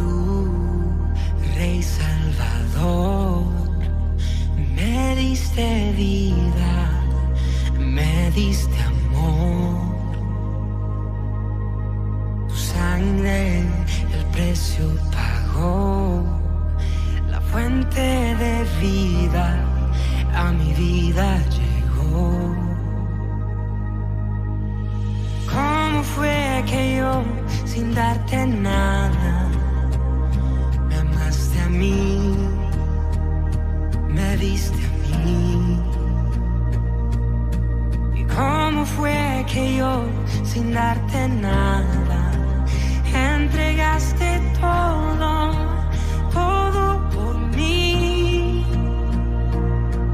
Tú, Rey Salvador, me diste vida, me diste amor. Tu sangre el precio pagó, la fuente de vida a mi vida llegó. ¿Cómo fue que yo, sin darte nada, me amaste a mí, me diste a mí? ¿Y cómo fue que yo, sin darte nada, entregaste todo, todo por mí?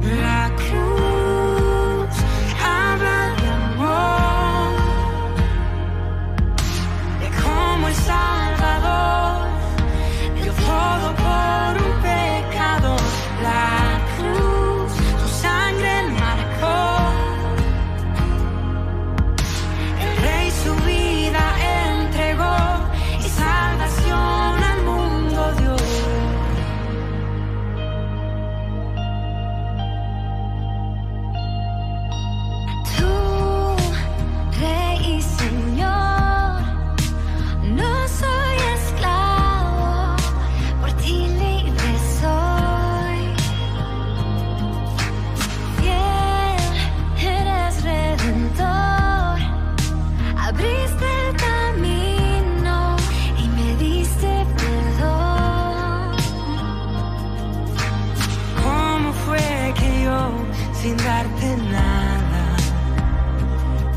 La cruz habla de amor, de cómo el Salvador dio todo por un pecador. La cruz, tu sangre marcó, el Rey su vida entregó y salvación al mundo dio. Tú, Rey y Señor, no soy esclavo, por ti libre soy. Fiel, eres redentor, abriste el camino y me diste perdón. ¿Cómo fue que yo, sin darte nada,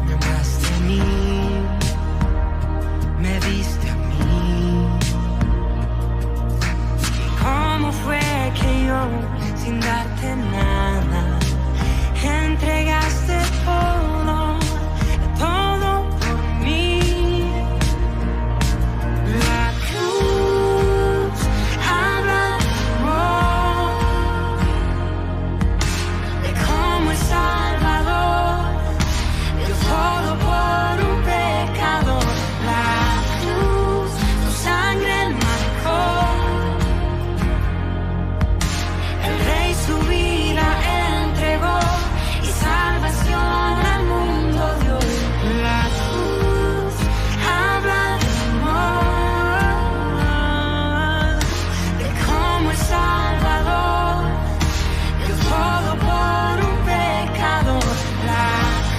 me amaste a mí, me diste a mí? ¿Cómo fue que yo, sin darte nada, entregaste todo, todo por mí? La cruz habla de amor, de cómo el Salvador dio todo por un pecador. La cruz, tu sangre marcó, el Rey su vida entregó y salvación al mundo dio. La cruz habla de amor, de cómo el Salvador dio todo por un pecador. La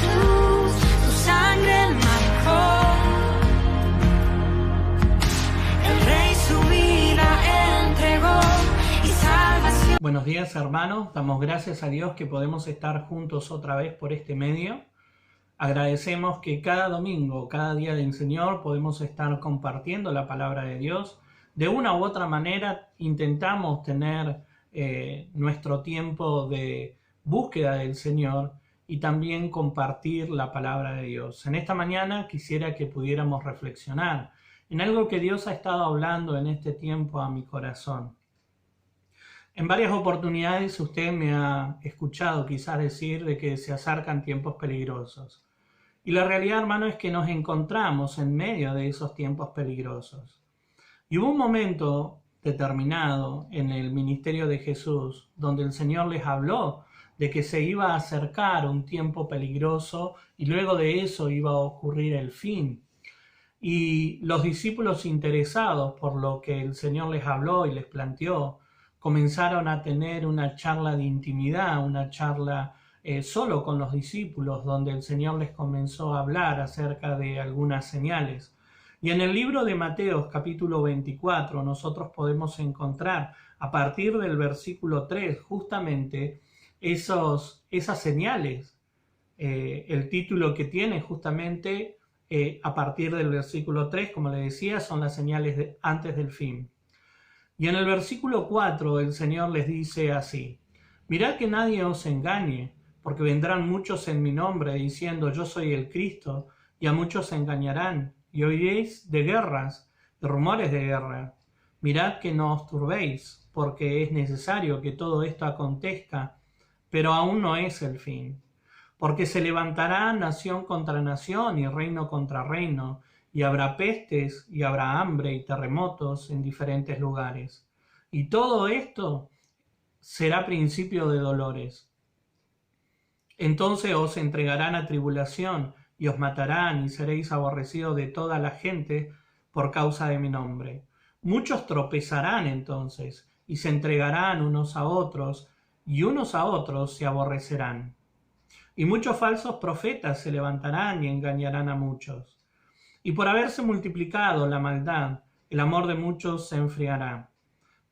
cruz, tu sangre marcó, el Rey su vida entregó y salvación. Buenos días, hermanos. Damos gracias a Dios que podemos estar juntos otra vez por este medio. Agradecemos que cada domingo, cada día del Señor, podemos estar compartiendo la palabra de Dios. De una u otra manera intentamos tener nuestro tiempo de búsqueda del Señor y también compartir la palabra de Dios. En esta mañana quisiera que pudiéramos reflexionar en algo que Dios ha estado hablando en este tiempo a mi corazón. En varias oportunidades usted me ha escuchado quizás decir de que se acercan tiempos peligrosos. Y la realidad, hermano, es que nos encontramos en medio de esos tiempos peligrosos. Y hubo un momento determinado en el ministerio de Jesús donde el Señor les habló de que se iba a acercar un tiempo peligroso y luego de eso iba a ocurrir el fin. Y los discípulos, interesados por lo que el Señor les habló y les planteó, comenzaron a tener una charla de intimidad, una charla solo con los discípulos, donde el Señor les comenzó a hablar acerca de algunas señales. Y en el libro de Mateo, capítulo 24, nosotros podemos encontrar a partir del versículo 3 justamente esas señales. El título que tiene justamente a partir del versículo 3, como le decía, son las señales antes del fin. Y en el versículo 4 el Señor les dice así: mirad que nadie os engañe, porque vendrán muchos en mi nombre diciendo yo soy el Cristo, y a muchos se engañarán, y oiréis de guerras, de rumores de guerra. Mirad que no os turbéis, porque es necesario que todo esto acontezca, pero aún no es el fin. Porque se levantará nación contra nación y reino contra reino, y habrá pestes, y habrá hambre y terremotos en diferentes lugares. Y todo esto será principio de dolores. Entonces os entregarán a tribulación, y os matarán, y seréis aborrecidos de toda la gente por causa de mi nombre. Muchos tropezarán entonces, y se entregarán unos a otros, y unos a otros se aborrecerán. Y muchos falsos profetas se levantarán y engañarán a muchos. Y por haberse multiplicado la maldad, el amor de muchos se enfriará.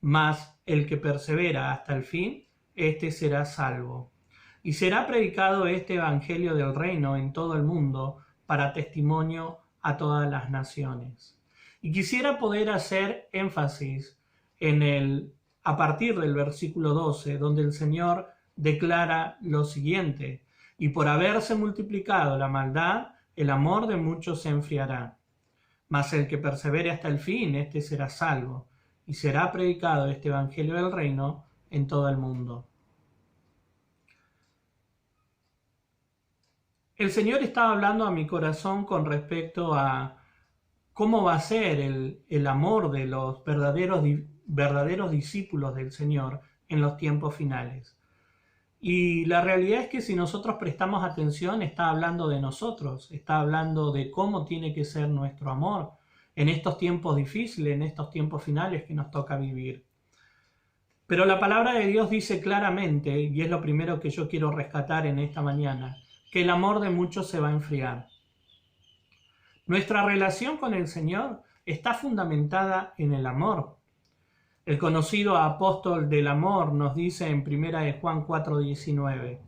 Mas el que persevera hasta el fin, éste será salvo. Y será predicado este evangelio del reino en todo el mundo para testimonio a todas las naciones. Y quisiera poder hacer énfasis a partir del versículo 12, donde el Señor declara lo siguiente: y por haberse multiplicado la maldad, el amor de muchos se enfriará. Mas el que persevere hasta el fin, éste será salvo. Y será predicado este evangelio del reino en todo el mundo. El Señor estaba hablando a mi corazón con respecto a cómo va a ser el amor de los verdaderos discípulos del Señor en los tiempos finales. Y la realidad es que si nosotros prestamos atención, está hablando de nosotros, está hablando de cómo tiene que ser nuestro amor en estos tiempos difíciles, en estos tiempos finales que nos toca vivir. Pero la palabra de Dios dice claramente, y es lo primero que yo quiero rescatar en esta mañana, que el amor de muchos se va a enfriar. Nuestra relación con el Señor está fundamentada en el amor. El conocido apóstol del amor nos dice en 1 de Juan 4:19,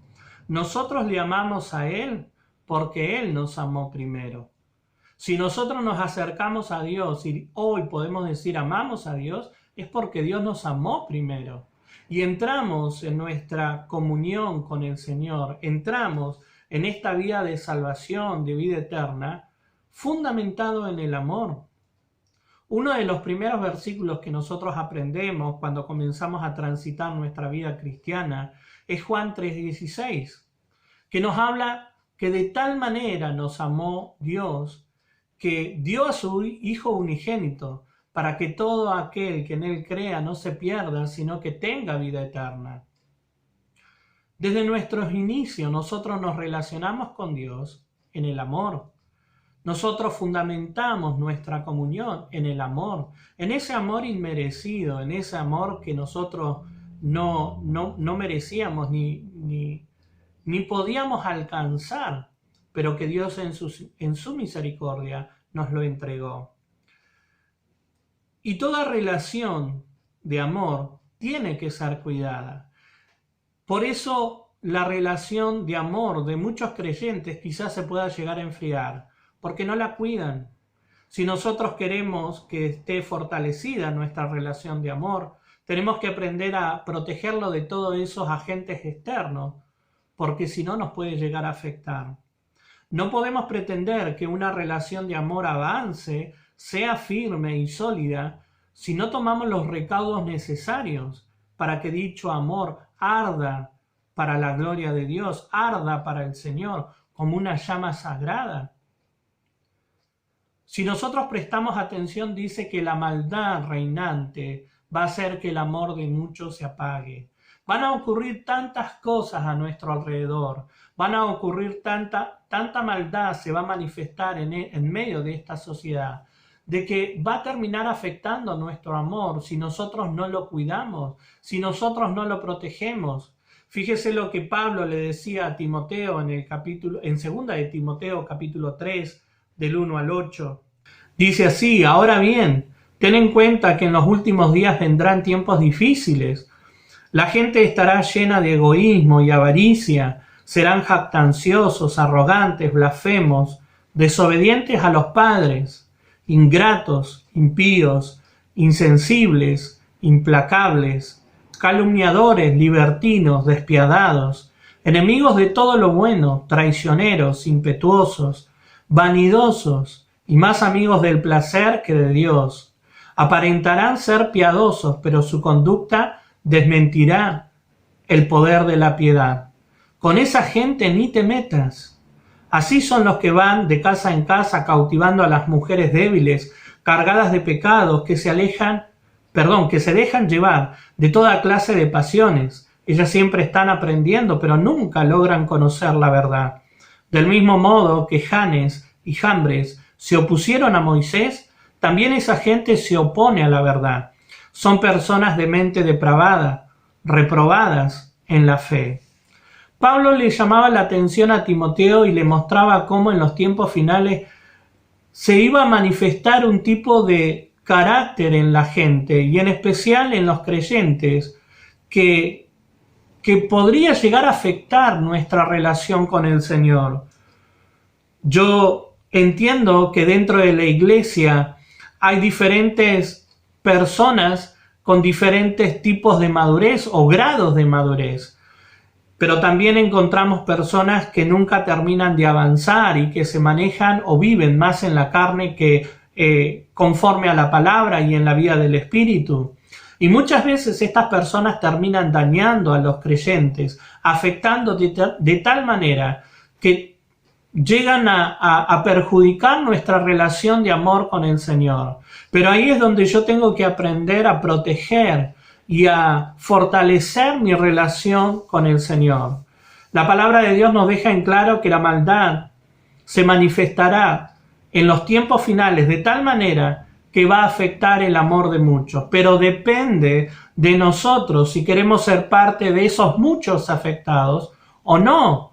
nosotros le amamos a Él porque Él nos amó primero. Si nosotros nos acercamos a Dios y hoy podemos decir amamos a Dios, es porque Dios nos amó primero. Y entramos en nuestra comunión con el Señor, entramos en esta vida de salvación, de vida eterna, fundamentado en el amor. Uno de los primeros versículos que nosotros aprendemos cuando comenzamos a transitar nuestra vida cristiana es Juan 3:16, que nos habla que de tal manera nos amó Dios que dio a su Hijo unigénito para que todo aquel que en Él crea no se pierda, sino que tenga vida eterna. Desde nuestros inicios nosotros nos relacionamos con Dios en el amor. Nosotros fundamentamos nuestra comunión en el amor, en ese amor inmerecido, en ese amor que nosotros no merecíamos ni podíamos alcanzar, pero que Dios en su misericordia nos lo entregó. Y toda relación de amor tiene que ser cuidada. Por eso la relación de amor de muchos creyentes quizás se pueda llegar a enfriar, porque no la cuidan. Si nosotros queremos que esté fortalecida nuestra relación de amor, tenemos que aprender a protegerlo de todos esos agentes externos, porque si no nos puede llegar a afectar. No podemos pretender que una relación de amor avance, sea firme y sólida, si no tomamos los recaudos necesarios para que dicho amor arda para la gloria de Dios, arda para el Señor como una llama sagrada. Si nosotros prestamos atención, dice que la maldad reinante va a hacer que el amor de muchos se apague. Van a ocurrir tantas cosas a nuestro alrededor, van a ocurrir tanta maldad se va a manifestar en medio de esta sociedad, de que va a terminar afectando nuestro amor si nosotros no lo cuidamos, si nosotros no lo protegemos. Fíjese lo que Pablo le decía a Timoteo en 2 de Timoteo capítulo 3, del 1 al 8. Dice así: ahora bien, ten en cuenta que en los últimos días vendrán tiempos difíciles. La gente estará llena de egoísmo y avaricia, serán jactanciosos, arrogantes, blasfemos, desobedientes a los padres, ingratos, impíos, insensibles, implacables, calumniadores, libertinos, despiadados, enemigos de todo lo bueno, traicioneros, impetuosos, vanidosos y más amigos del placer que de Dios. Aparentarán ser piadosos, pero su conducta desmentirá el poder de la piedad. Con esa gente ni te metas. Así son los que van de casa en casa cautivando a las mujeres débiles, cargadas de pecados, que se dejan llevar de toda clase de pasiones. Ellas siempre están aprendiendo, pero nunca logran conocer la verdad. Del mismo modo que Janes y Jambres se opusieron a Moisés, también esa gente se opone a la verdad. Son personas de mente depravada, reprobadas en la fe. Pablo le llamaba la atención a Timoteo y le mostraba cómo en los tiempos finales se iba a manifestar un tipo de carácter en la gente, y en especial en los creyentes, que podría llegar a afectar nuestra relación con el Señor. Yo entiendo que dentro de la iglesia hay diferentes personas con diferentes tipos de madurez o grados de madurez, pero también encontramos personas que nunca terminan de avanzar y que se manejan o viven más en la carne que conforme a la palabra y en la vida del Espíritu. Y muchas veces estas personas terminan dañando a los creyentes, afectando de tal manera que llegan a perjudicar nuestra relación de amor con el Señor. Pero ahí es donde yo tengo que aprender a proteger y a fortalecer mi relación con el Señor. La palabra de Dios nos deja en claro que la maldad se manifestará en los tiempos finales de tal manera que va a afectar el amor de muchos, pero depende de nosotros si queremos ser parte de esos muchos afectados o no,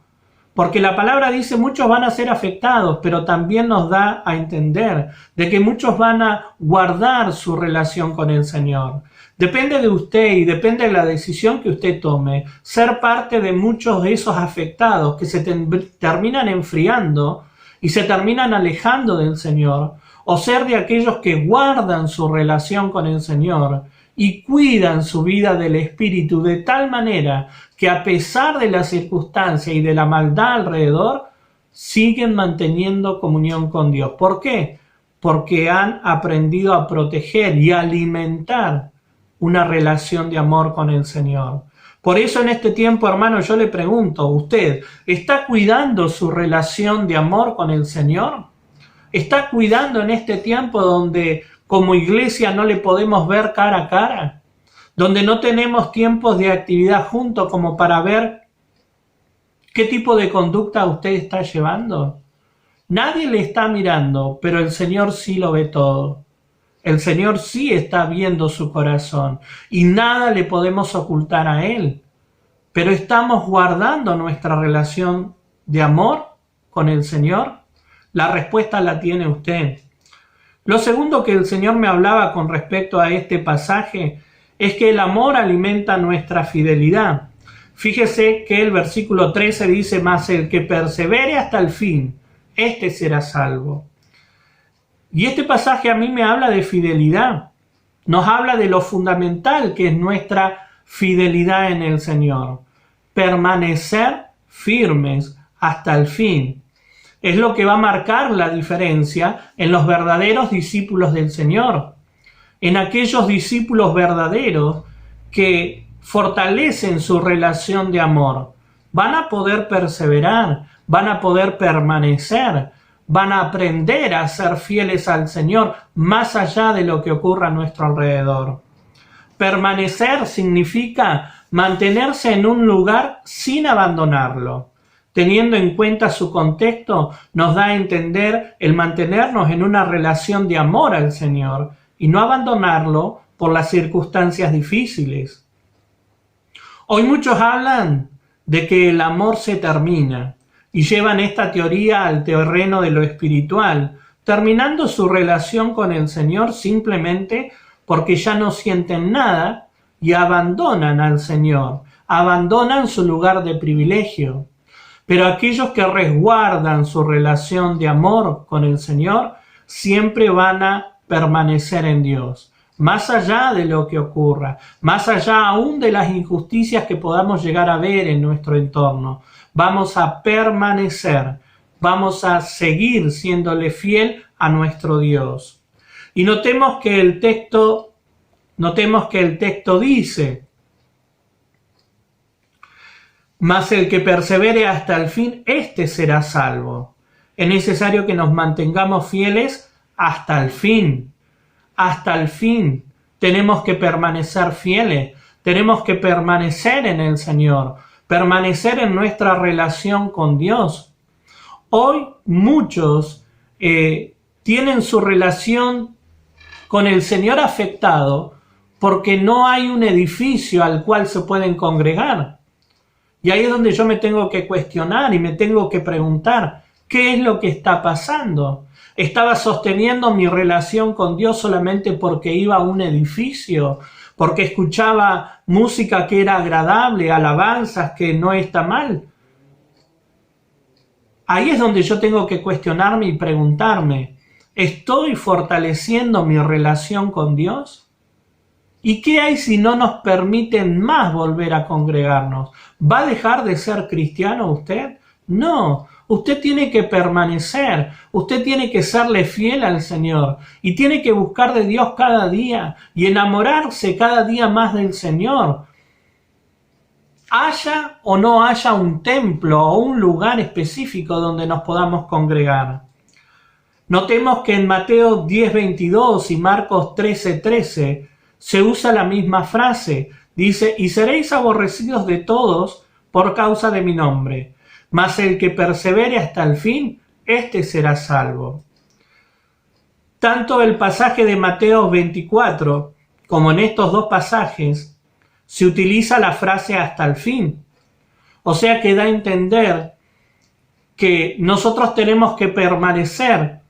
porque la palabra dice muchos van a ser afectados, pero también nos da a entender de que muchos van a guardar su relación con el Señor. Depende de usted y depende de la decisión que usted tome, ser parte de muchos de esos afectados que se terminan enfriando y se terminan alejando del Señor, o ser de aquellos que guardan su relación con el Señor y cuidan su vida del Espíritu de tal manera que a pesar de la circunstancia y de la maldad alrededor, siguen manteniendo comunión con Dios. ¿Por qué? Porque han aprendido a proteger y alimentar una relación de amor con el Señor. Por eso en este tiempo, hermano, yo le pregunto, ¿usted está cuidando su relación de amor con el Señor? ¿Está cuidando en este tiempo donde como iglesia no le podemos ver cara a cara? Donde no tenemos tiempos de actividad juntos como para ver qué tipo de conducta usted está llevando. Nadie le está mirando, pero el Señor sí lo ve todo. El Señor sí está viendo su corazón y nada le podemos ocultar a Él. Pero ¿estamos guardando nuestra relación de amor con el Señor? La respuesta la tiene usted. Lo segundo que el Señor me hablaba con respecto a este pasaje es que el amor alimenta nuestra fidelidad. Fíjese que el versículo 13 dice: mas el que persevere hasta el fin, este será salvo. Y este pasaje a mí me habla de fidelidad. Nos habla de lo fundamental que es nuestra fidelidad en el Señor. Permanecer firmes hasta el fin. Es lo que va a marcar la diferencia en los verdaderos discípulos del Señor. En aquellos discípulos verdaderos que fortalecen su relación de amor. Van a poder perseverar, van a poder permanecer, van a aprender a ser fieles al Señor más allá de lo que ocurra a nuestro alrededor. Permanecer significa mantenerse en un lugar sin abandonarlo. Teniendo en cuenta su contexto, nos da a entender el mantenernos en una relación de amor al Señor y no abandonarlo por las circunstancias difíciles. Hoy muchos hablan de que el amor se termina y llevan esta teoría al terreno de lo espiritual, terminando su relación con el Señor simplemente porque ya no sienten nada y abandonan al Señor, abandonan su lugar de privilegio. Pero aquellos que resguardan su relación de amor con el Señor siempre van a permanecer en Dios, más allá de lo que ocurra, más allá aún de las injusticias que podamos llegar a ver en nuestro entorno. Vamos a permanecer, vamos a seguir siéndole fiel a nuestro Dios. Y notemos que el texto dice: Mas el que persevere hasta el fin, éste será salvo. Es necesario que nos mantengamos fieles hasta el fin. Hasta el fin. Tenemos que permanecer fieles. Tenemos que permanecer en el Señor. Permanecer en nuestra relación con Dios. Hoy muchos tienen su relación con el Señor afectado porque no hay un edificio al cual se pueden congregar. Y ahí es donde yo me tengo que cuestionar y me tengo que preguntar, ¿qué es lo que está pasando? ¿Estaba sosteniendo mi relación con Dios solamente porque iba a un edificio? ¿Porque escuchaba música que era agradable, alabanzas que no está mal? Ahí es donde yo tengo que cuestionarme y preguntarme, ¿estoy fortaleciendo mi relación con Dios? ¿Y qué hay si no nos permiten más volver a congregarnos? ¿Va a dejar de ser cristiano usted? No, usted tiene que permanecer, usted tiene que serle fiel al Señor y tiene que buscar de Dios cada día y enamorarse cada día más del Señor. Haya o no haya un templo o un lugar específico donde nos podamos congregar. Notemos que en Mateo 10:22 y Marcos 13:13 se usa la misma frase. Dice, y seréis aborrecidos de todos por causa de mi nombre, mas el que persevere hasta el fin, éste será salvo. Tanto el pasaje de Mateo 24 como en estos dos pasajes se utiliza la frase hasta el fin. O sea que da a entender que nosotros tenemos que permanecer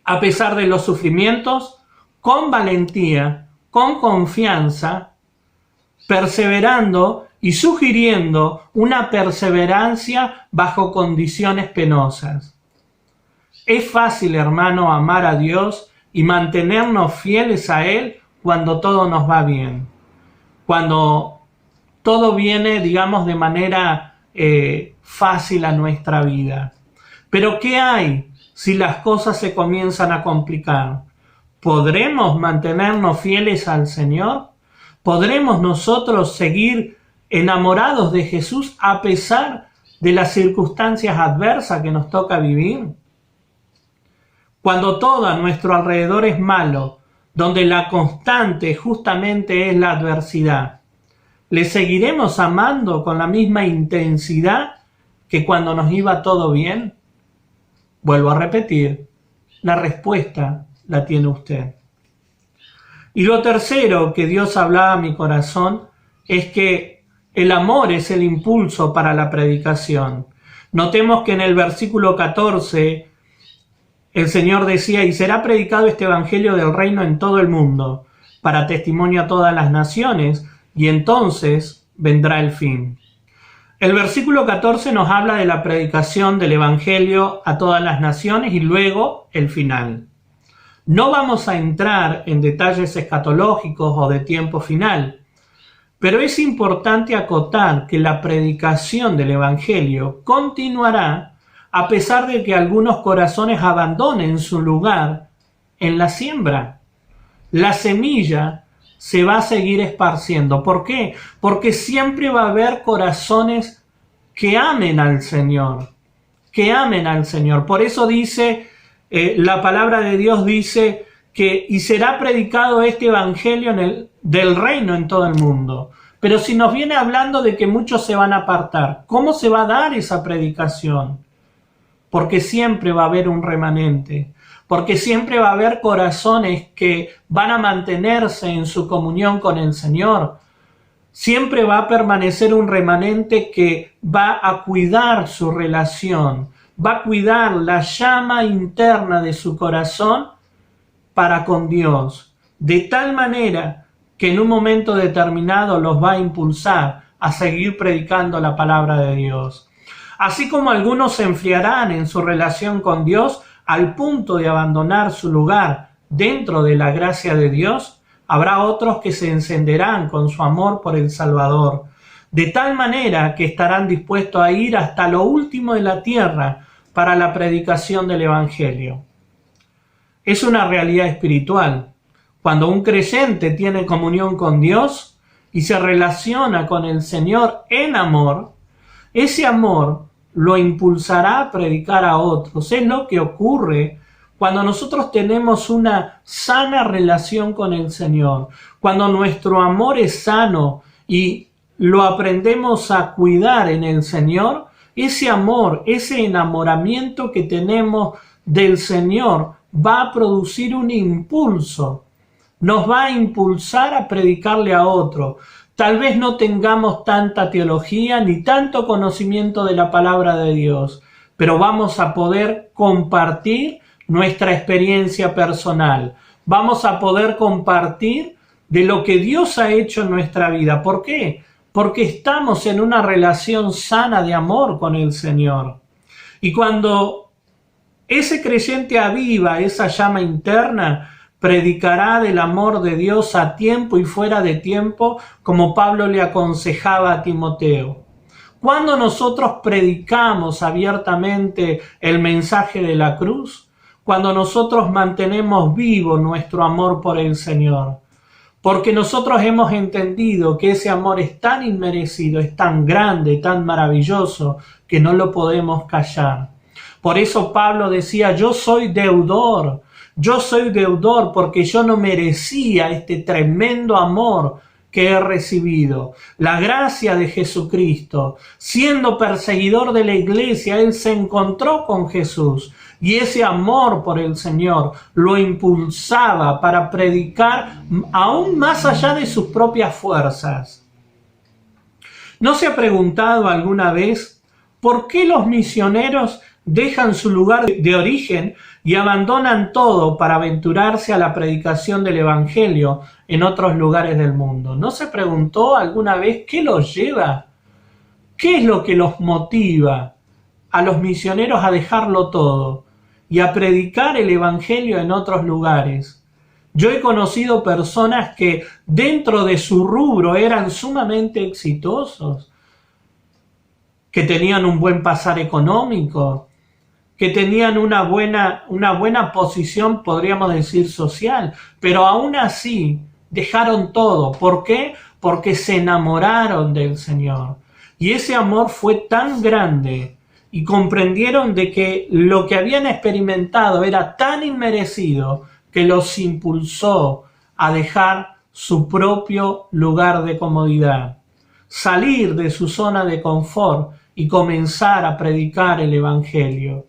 a pesar de los sufrimientos, con valentía, con confianza, perseverando y sugiriendo una perseverancia bajo condiciones penosas. Es fácil, hermano, amar a Dios y mantenernos fieles a Él cuando todo nos va bien. Cuando todo viene, digamos, de manera fácil a nuestra vida. Pero ¿qué hay si las cosas se comienzan a complicar? ¿Podremos mantenernos fieles al Señor? ¿Podremos nosotros seguir enamorados de Jesús a pesar de las circunstancias adversas que nos toca vivir? Cuando todo a nuestro alrededor es malo, donde la constante justamente es la adversidad, ¿le seguiremos amando con la misma intensidad que cuando nos iba todo bien? Vuelvo a repetir, la respuesta la tiene usted. Y lo tercero que Dios hablaba a mi corazón es que el amor es el impulso para la predicación. Notemos que en el versículo 14 el Señor decía, y será predicado este evangelio del reino en todo el mundo, para testimonio a todas las naciones, y entonces vendrá el fin. El versículo 14 nos habla de la predicación del evangelio a todas las naciones y luego el final. No vamos a entrar en detalles escatológicos o de tiempo final, pero es importante acotar que la predicación del evangelio continuará a pesar de que algunos corazones abandonen su lugar en la siembra. La semilla se va a seguir esparciendo. ¿Por qué? Porque siempre va a haber corazones que amen al Señor, que amen al Señor. Por eso dice, la palabra de Dios dice que y será predicado este evangelio del reino en todo el mundo. Pero si nos viene hablando de que muchos se van a apartar, ¿cómo se va a dar esa predicación? Porque siempre va a haber un remanente, porque siempre va a haber corazones que van a mantenerse en su comunión con el Señor. Siempre va a permanecer un remanente que va a cuidar su relación, va a cuidar la llama interna de su corazón para con Dios, de tal manera que en un momento determinado los va a impulsar a seguir predicando la palabra de Dios. Así como algunos se enfriarán en su relación con Dios al punto de abandonar su lugar dentro de la gracia de Dios, habrá otros que se encenderán con su amor por el Salvador, de tal manera que estarán dispuestos a ir hasta lo último de la tierra para la predicación del Evangelio. Es una realidad espiritual. Cuando un creyente tiene comunión con Dios, y se relaciona con el Señor en amor, ese amor lo impulsará a predicar a otros. Es lo que ocurre cuando nosotros tenemos una sana relación con el Señor, cuando nuestro amor es sano y lo aprendemos a cuidar en el Señor. Ese amor, ese enamoramiento que tenemos del Señor va a producir un impulso, nos va a impulsar a predicarle a otro. Tal vez no tengamos tanta teología ni tanto conocimiento de la palabra de Dios, pero vamos a poder compartir nuestra experiencia personal. Vamos a poder compartir de lo que Dios ha hecho en nuestra vida. ¿Por qué? Porque estamos en una relación sana de amor con el Señor. Y cuando ese creyente aviva esa llama interna, predicará del amor de Dios a tiempo y fuera de tiempo, como Pablo le aconsejaba a Timoteo. Cuando nosotros predicamos abiertamente el mensaje de la cruz, cuando nosotros mantenemos vivo nuestro amor por el Señor, porque nosotros hemos entendido que ese amor es tan inmerecido, es tan grande, tan maravilloso, que no lo podemos callar. Por eso Pablo decía, yo soy deudor porque yo no merecía este tremendo amor que he recibido. La gracia de Jesucristo, siendo perseguidor de la iglesia, él se encontró con Jesús y ese amor por el Señor lo impulsaba para predicar aún más allá de sus propias fuerzas. ¿No se ha preguntado alguna vez por qué los misioneros dejan su lugar de origen y abandonan todo para aventurarse a la predicación del Evangelio en otros lugares del mundo? ¿No se preguntó alguna vez qué los lleva? ¿Qué es lo que los motiva a los misioneros a dejarlo todo y a predicar el Evangelio en otros lugares? Yo he conocido personas que dentro de su rubro eran sumamente exitosos, que tenían un buen pasar económico, que tenían una buena posición, podríamos decir, social, pero aún así dejaron todo. ¿Por qué? Porque se enamoraron del Señor. Y ese amor fue tan grande y comprendieron de que lo que habían experimentado era tan inmerecido que los impulsó a dejar su propio lugar de comodidad, salir de su zona de confort y comenzar a predicar el Evangelio.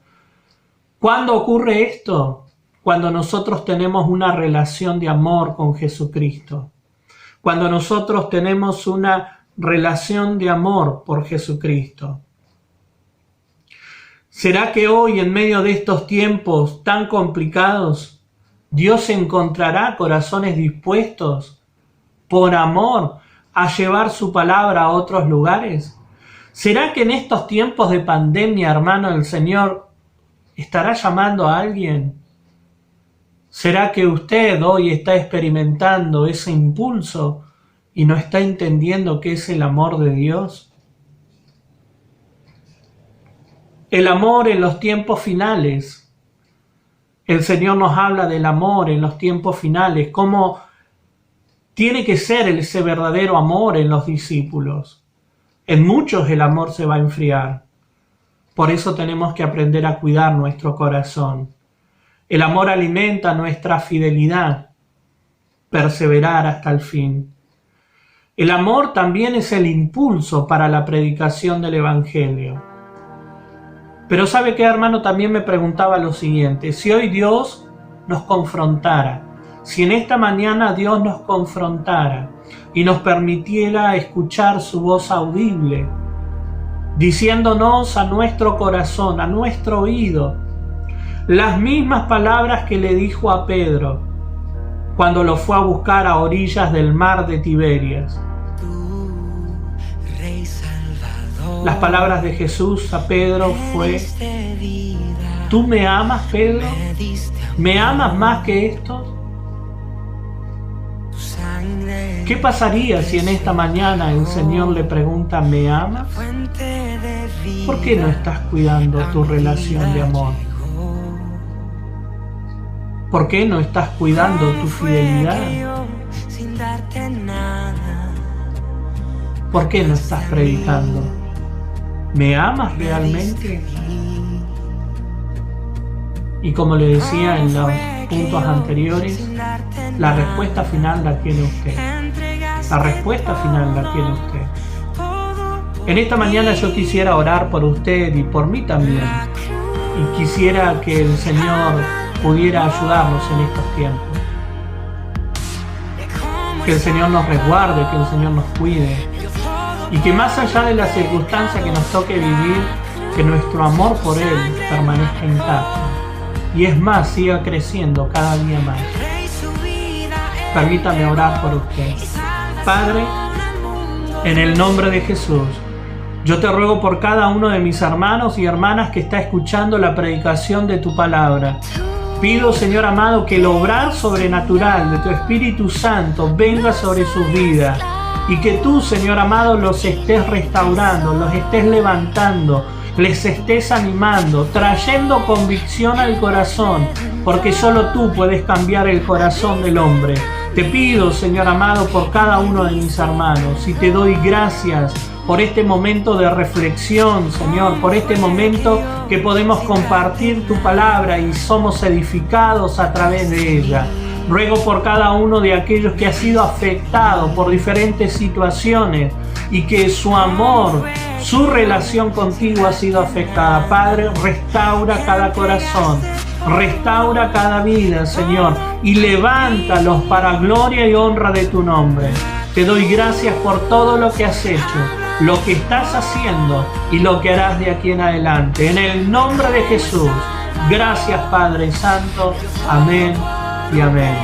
¿Cuándo ocurre esto? Cuando nosotros tenemos una relación de amor con Jesucristo. Cuando nosotros tenemos una relación de amor por Jesucristo. ¿Será que hoy, en medio de estos tiempos tan complicados, Dios encontrará corazones dispuestos por amor a llevar su palabra a otros lugares? ¿Será que en estos tiempos de pandemia, hermano, el Señor estará llamando a alguien? ¿Será que usted hoy está experimentando ese impulso y no está entendiendo qué es el amor de Dios? El amor en los tiempos finales. El Señor nos habla del amor en los tiempos finales, cómo tiene que ser ese verdadero amor en los discípulos. En muchos el amor se va a enfriar. Por eso tenemos que aprender a cuidar nuestro corazón. El amor alimenta nuestra fidelidad, perseverar hasta el fin. El amor también es el impulso para la predicación del Evangelio. Pero ¿sabe qué, hermano? También me preguntaba lo siguiente: si hoy Dios nos confrontara, si en esta mañana Dios nos confrontara y nos permitiera escuchar su voz audible, diciéndonos a nuestro corazón, a nuestro oído, las mismas palabras que le dijo a Pedro cuando lo fue a buscar a orillas del mar de Tiberias. Las palabras de Jesús a Pedro fue: ¿tú me amas, Pedro? ¿Me amas más que estos? ¿Qué pasaría si en esta mañana el Señor le pregunta: ¿me amas? ¿Por qué no estás cuidando tu relación de amor? ¿Por qué no estás cuidando tu fidelidad? ¿Por qué no estás predicando? ¿Me amas realmente? Y como le decía en los puntos anteriores, la respuesta final la tiene usted. La respuesta final la tiene usted. En esta mañana yo quisiera orar por usted y por mí también. Y quisiera que el Señor pudiera ayudarnos en estos tiempos. Que el Señor nos resguarde, que el Señor nos cuide. Y que más allá de la circunstancia que nos toque vivir, que nuestro amor por Él permanezca intacto. Y es más, siga creciendo cada día más. Permítame orar por usted. Padre, en el nombre de Jesús, yo te ruego por cada uno de mis hermanos y hermanas que está escuchando la predicación de tu palabra. Pido, Señor amado, que el obrar sobrenatural de tu Espíritu Santo venga sobre sus vidas y que tú, Señor amado, los estés restaurando, los estés levantando, les estés animando, trayendo convicción al corazón, porque solo tú puedes cambiar el corazón del hombre. Te pido, Señor amado, por cada uno de mis hermanos y te doy gracias por este momento de reflexión, Señor, por este momento que podemos compartir tu palabra y somos edificados a través de ella. Ruego por cada uno de aquellos que ha sido afectado por diferentes situaciones y que su amor, su relación contigo ha sido afectada. Padre, restaura cada corazón, restaura cada vida, Señor, y levántalos para gloria y honra de tu nombre. Te doy gracias por todo lo que has hecho, lo que estás haciendo y lo que harás de aquí en adelante. En el nombre de Jesús, gracias Padre Santo. Amén y amén.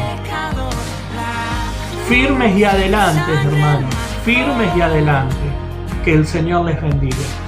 Firmes y adelante, hermanos, firmes y adelante. Que el Señor les bendiga.